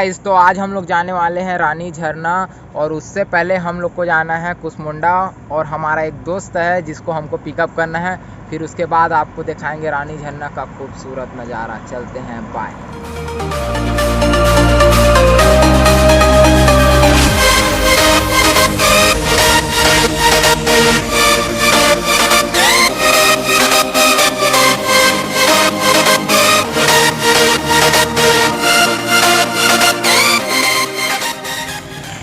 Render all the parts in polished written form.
Guys, तो आज हम लोग जाने वाले हैं रानी झरना। और उससे पहले हम लोग को जाना है कुसमुंडा, और हमारा एक दोस्त है जिसको हमको पिकअप करना है। फिर उसके बाद आपको दिखाएंगे रानी झरना का खूबसूरत नज़ारा। चलते हैं, बाय।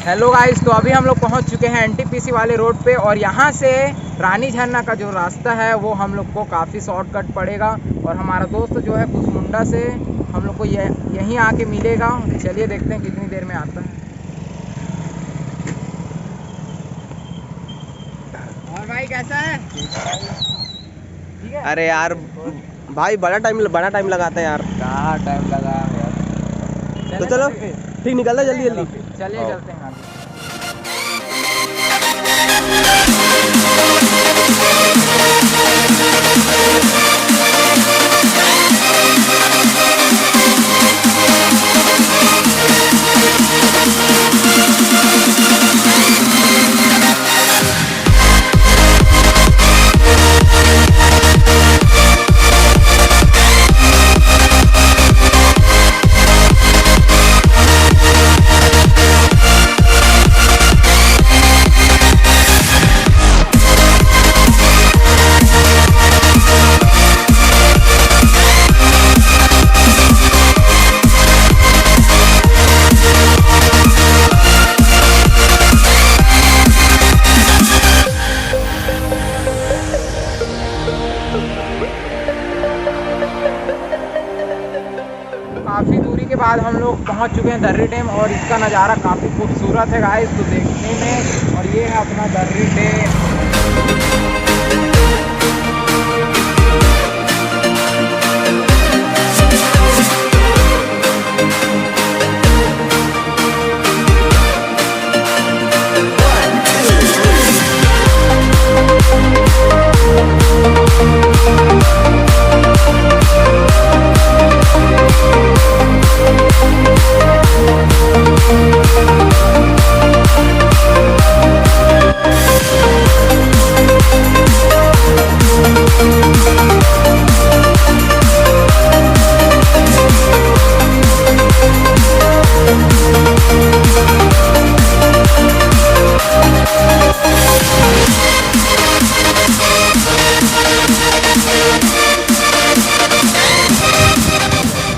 हेलो गाइस, तो अभी हम लोग पहुंच चुके हैं एनटीपीसी वाले रोड पे। और यहाँ से रानी झरना का जो रास्ता है वो हम लोग को काफ़ी शॉर्टकट पड़ेगा। और हमारा दोस्त जो है कुसमुंडा से हम लोग को यहीं आके मिलेगा। चलिए देखते हैं कितनी देर में आता है। और भाई कैसा है? ठीक है। अरे यार भाई बड़ा टाइम लगाता है यार। कहाँ टाइम लगा यार। तो चलो ठीक, निकलना जल्दी जल्दी। चलिए चलते हैं आगे। काफ़ी दूरी के बाद हम लोग पहुंच चुके हैं दर्री डैम। और इसका नज़ारा काफ़ी खूबसूरत है गाइस, तो देखने में। और ये है अपना दर्री डैम।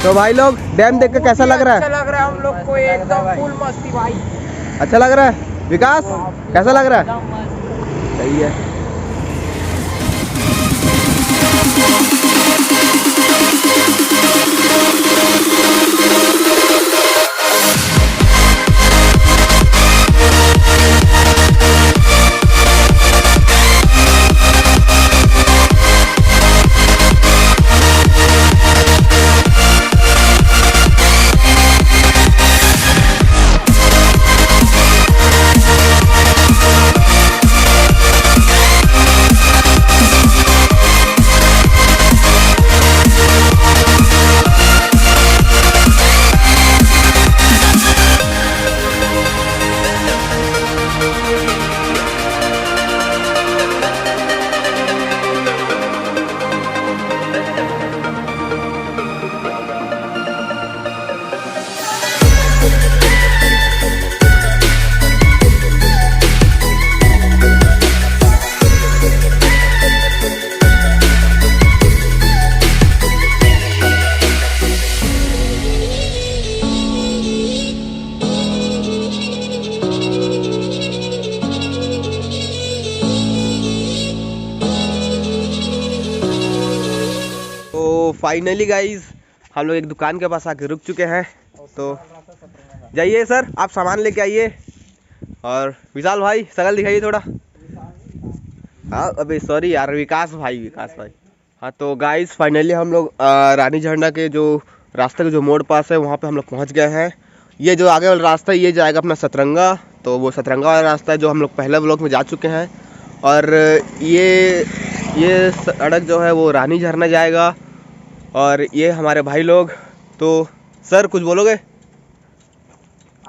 तो भाई लोग डैम देख के कैसा लग रहा है? अच्छा लग रहा है हम लोग को, एकदम फुल मस्ती भाई। अच्छा लग रहा है? विकास कैसा लग रहा है? सही है। फाइनली गाइज हम लोग एक दुकान के पास आके रुक चुके हैं। तो जाइए सर, आप सामान लेके आइए। और विशाल भाई शकल दिखाइए थोड़ा। हाँ अबे सॉरी यार, विकास भाई। हाँ तो गाइज फाइनली हम लोग रानी झरना के जो रास्ते के जो मोड़ पास है वहाँ पे हम लोग पहुँच गए हैं। ये जो आगे वाला रास्ता है ये जाएगा अपना सतरंगा। तो वो सतरंगा वाला रास्ता है जो हम लोग पहले ब्लॉक में जा चुके हैं। और ये सड़क जो है वो रानी झरना जाएगा। और ये हमारे भाई लोग। तो सर कुछ बोलोगे?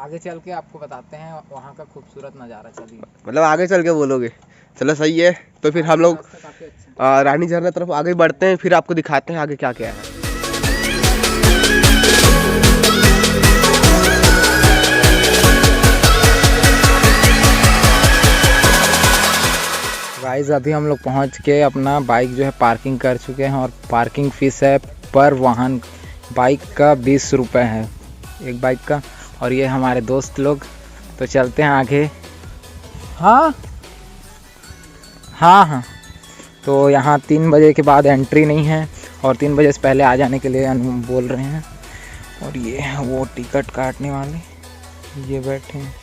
आगे चल के आपको बताते हैं वहाँ का खूबसूरत नज़ारा। चलिए, मतलब आगे चल के बोलोगे? चलो सही है, तो फिर हम लोग रास्ता काफी अच्छा है। रानी झरना तरफ आगे बढ़ते हैं, फिर आपको दिखाते हैं आगे क्या क्या है। गाइस अभी हम लोग पहुंच के अपना बाइक जो है पार्किंग कर चुके हैं और पार्किंग फीस है पर वाहन बाइक का 20 रुपये है एक बाइक का। और ये हमारे दोस्त लोग, तो चलते हैं आगे। हाँ हाँ हाँ, तो यहाँ 3 बजे के बाद एंट्री नहीं है और 3 बजे से पहले आ जाने के लिए बोल रहे हैं। और ये वो टिकट काटने वाले ये बैठे हैं।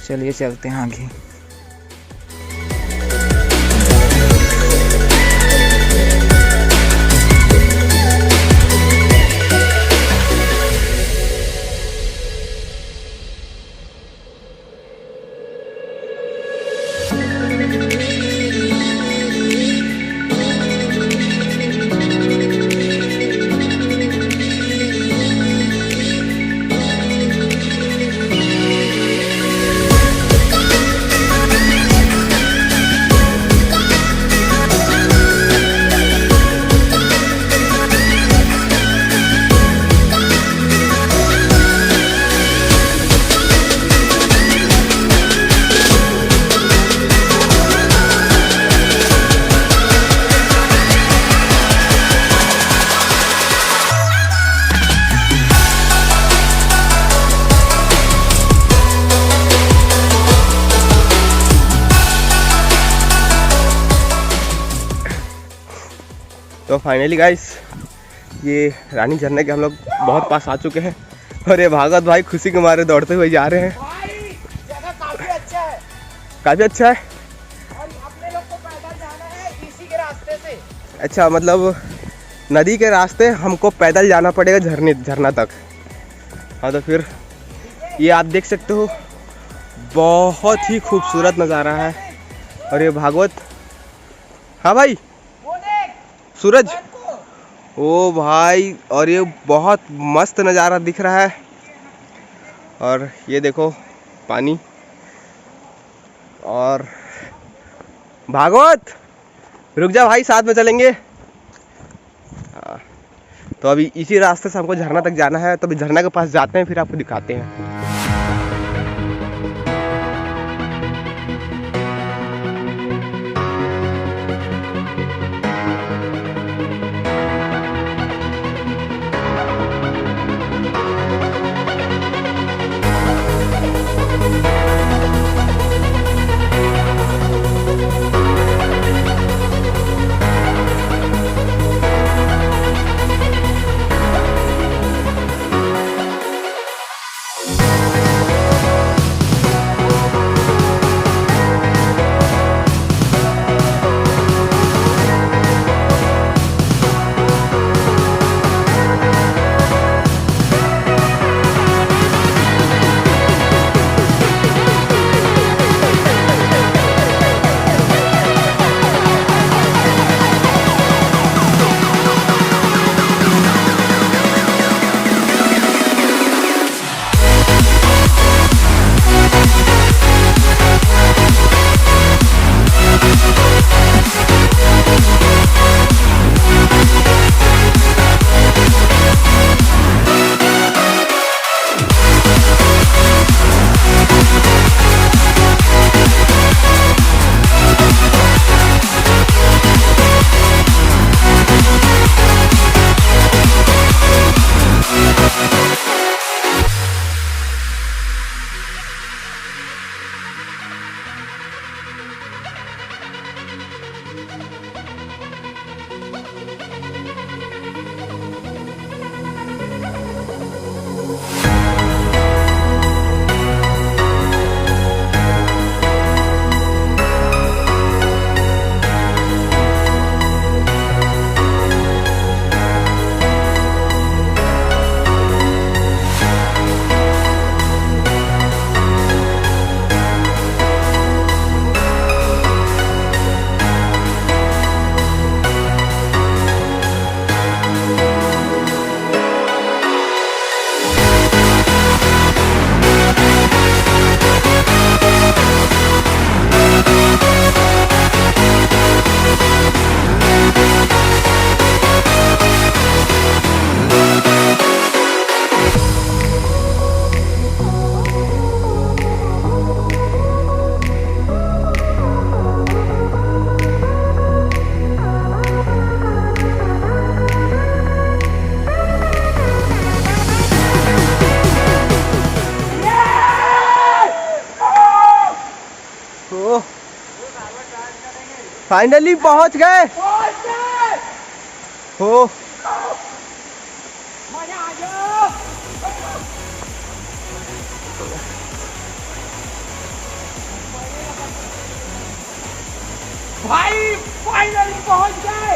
चलिए चलते हैं आगे। तो फाइनली गाइस ये रानी झरने के हम लोग बहुत पास आ चुके हैं और ये भागवत भाई खुशी के मारे दौड़ते हुए जा रहे हैं। जगह काफी अच्छा है, काफ़ी अच्छा है। और अपने लोग को पैदल जाना है इसी के रास्ते से। अच्छा, मतलब नदी के रास्ते हमको पैदल जाना पड़ेगा झरना तक। हाँ, तो फिर ये आप देख सकते हो बहुत ही खूबसूरत नज़ारा है। और ये भागवत, हाँ भाई सूरज, ओ भाई, और ये बहुत मस्त नज़ारा दिख रहा है। और ये देखो पानी। और भागवत रुक जा भाई, साथ में चलेंगे। हाँ, तो अभी इसी रास्ते से हमको झरना तक जाना है, तो अभी झरना के पास जाते हैं, फिर आपको दिखाते हैं। फाइनली पहुंच गए हो। मजा आ गया भाई, फाइनली पहुंच गए।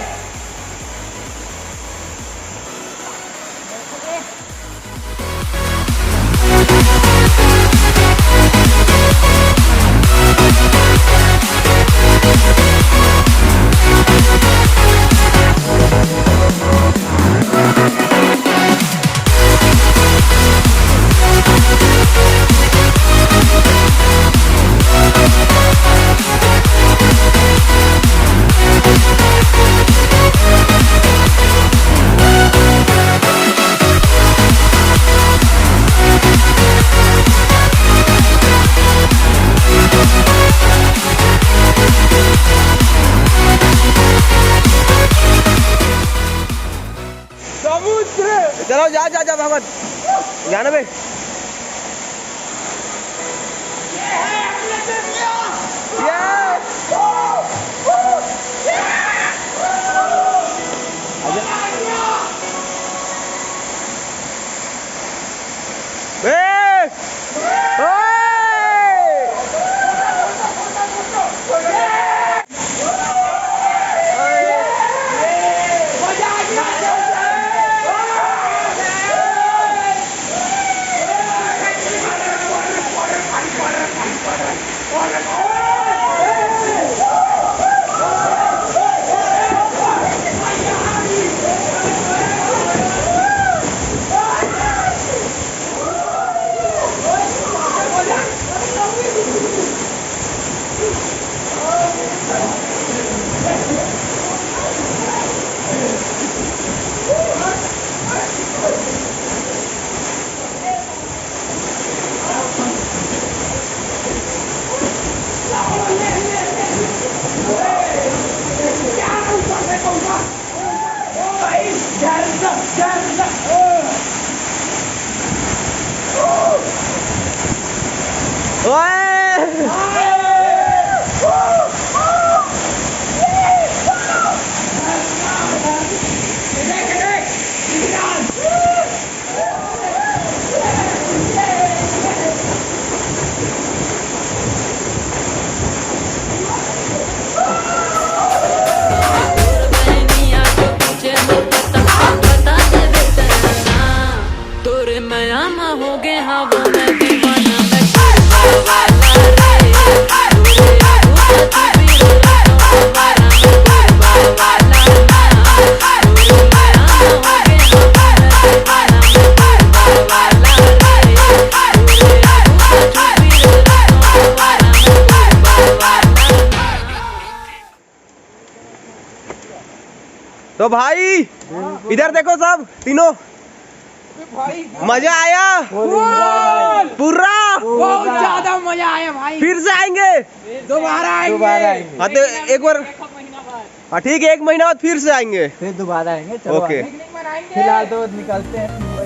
चलो जा जा जा भगवत, जाना बे। तो भाई इधर देखो सब तीनों, मजा आया पूरा, बहुत ज्यादा मजा आया भाई। फिर से आएंगे, दोबारा आएंगे। हाँ तो एक बार, हाँ ठीक है, 1 महीना बाद फिर से आएंगे, फिर दोबारा आएंगे। चलो ओके। फिलहाल तो निकलते हैं।